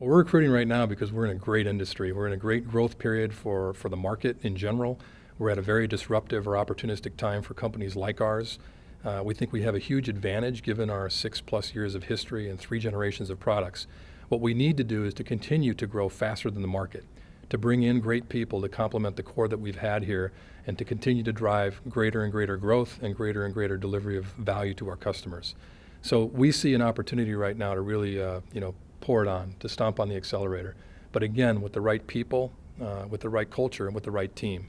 Well, we're recruiting right now because we're in a great industry. We're in a great growth period for the market in general. We're at a very disruptive or opportunistic time for companies like ours. We think we have a huge advantage given our 6+ years of history and 3 generations of products. What we need to do is to continue to grow faster than the market, to bring in great people to complement the core that we've had here, and to continue to drive greater and greater growth and greater delivery of value to our customers. So we see an opportunity right now to really, pour it on, to stomp on the accelerator. But again, with the right people, with the right culture, and with the right team.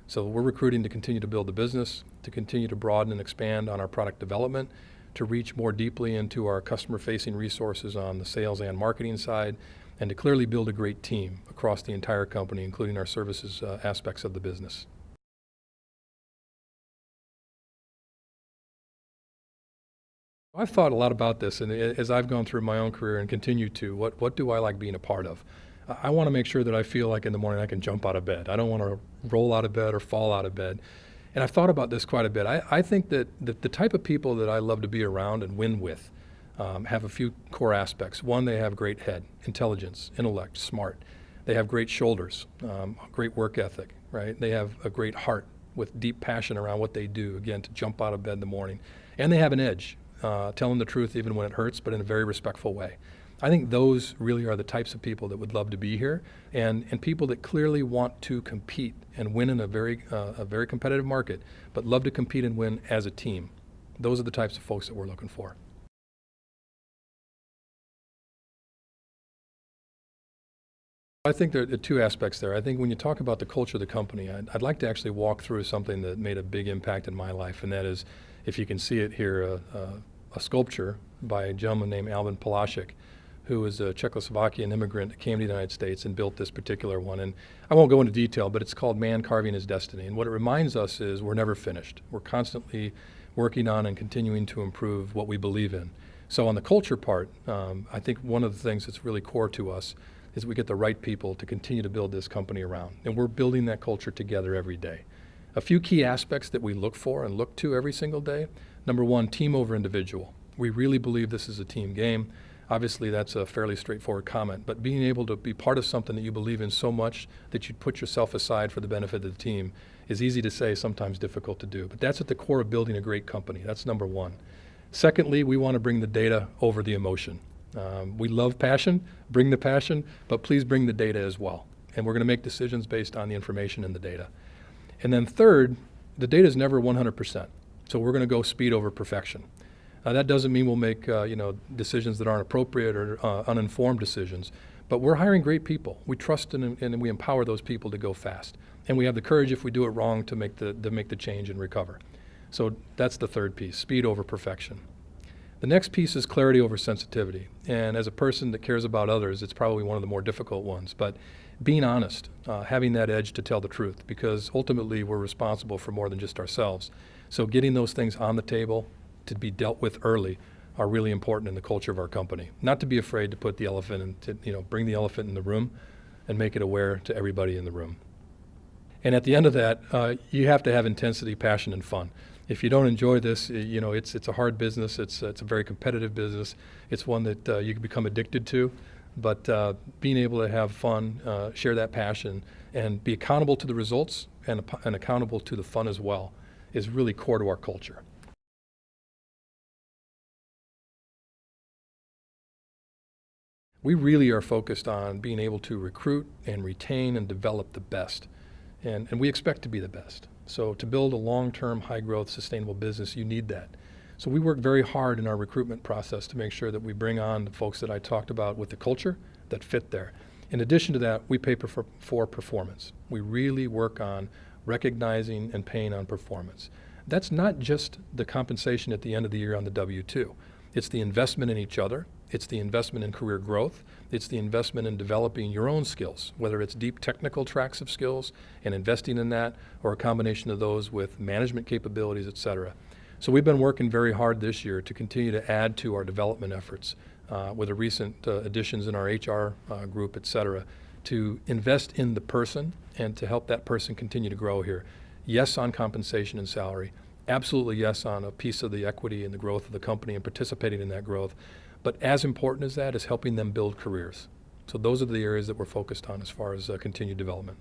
So we're recruiting to continue to build the business, to continue to broaden and expand on our product development, to reach more deeply into our customer-facing resources on the sales and marketing side, and to clearly build a great team across the entire company, including our services aspects of the business. I've thought a lot about this, and as I've gone through my own career and continue to, what do I like being a part of? I want to make sure that I feel like in the morning I can jump out of bed. I don't want to roll out of bed or fall out of bed. And I've thought about this quite a bit. I think that the type of people that I love to be around and win with have a few core aspects. One, they have great head, intelligence, intellect, smart. They have great shoulders, great work ethic, right? They have a great heart with deep passion around what they do, again, to jump out of bed in the morning. And they have an edge, telling the truth even when it hurts, but in a very respectful way. I think those really are the types of people that would love to be here, and people that clearly want to compete and win in a very competitive market, but love to compete and win as a team. Those are the types of folks that we're looking for. I think there are 2 aspects there. I think when you talk about the culture of the company, I'd like to actually walk through something that made a big impact in my life, and that is, if you can see it here, a sculpture by a gentleman named Alvin Polasek, who was a Czechoslovakian immigrant that came to the United States and built this particular one. And I won't go into detail, but it's called Man Carving His Destiny. And what it reminds us is we're never finished. We're constantly working on and continuing to improve what we believe in. So on the culture part, I think one of the things that's really core to us is we get the right people to continue to build this company around. And we're building that culture together every day. A few key aspects that we look for and look to every single day. Number 1, team over individual. We really believe this is a team game. Obviously, that's a fairly straightforward comment, but being able to be part of something that you believe in so much that you'd put yourself aside for the benefit of the team is easy to say, sometimes difficult to do. But that's at the core of building a great company. That's number 1. Secondly, we want to bring the data over the emotion. We love passion, bring the passion, but please bring the data as well. And we're going to make decisions based on the information and the data. And then third, the data is never 100%. So we're going to go speed over perfection. That doesn't mean we'll make decisions that aren't appropriate or uninformed decisions, but we're hiring great people. We trust and we empower those people to go fast, and we have the courage, if we do it wrong, to make the change and recover. So that's the third piece: speed over perfection. The next piece is clarity over sensitivity, and as a person that cares about others, it's probably one of the more difficult ones. But being honest, having that edge to tell the truth, because ultimately we're responsible for more than just ourselves. So getting those things on the table to be dealt with early are really important in the culture of our company. Not to be afraid to put the elephant in, to bring the elephant in the room and make it aware to everybody in the room. And at the end of that, you have to have intensity, passion, and fun. If you don't enjoy this, it's a hard business. It's a very competitive business. It's one that you can become addicted to. But being able to have fun, share that passion, and be accountable to the results and accountable to the fun as well is really core to our culture. We really are focused on being able to recruit and retain and develop the best. And we expect to be the best. So to build a long-term, high-growth, sustainable business, you need that. So we work very hard in our recruitment process to make sure that we bring on the folks that I talked about with the culture that fit there. In addition to that, we pay for performance. We really work on recognizing and paying on performance. That's not just the compensation at the end of the year on the W-2. It's the investment in each other. It's the investment in career growth. It's the investment in developing your own skills, whether it's deep technical tracks of skills and investing in that, or a combination of those with management capabilities, et cetera. So we've been working very hard this year to continue to add to our development efforts with the recent additions in our HR group, et cetera, to invest in the person and to help that person continue to grow here. Yes on compensation and salary. Absolutely yes on a piece of the equity and the growth of the company and participating in that growth. But as important as that is helping them build careers. So those are the areas that we're focused on as far as continued development.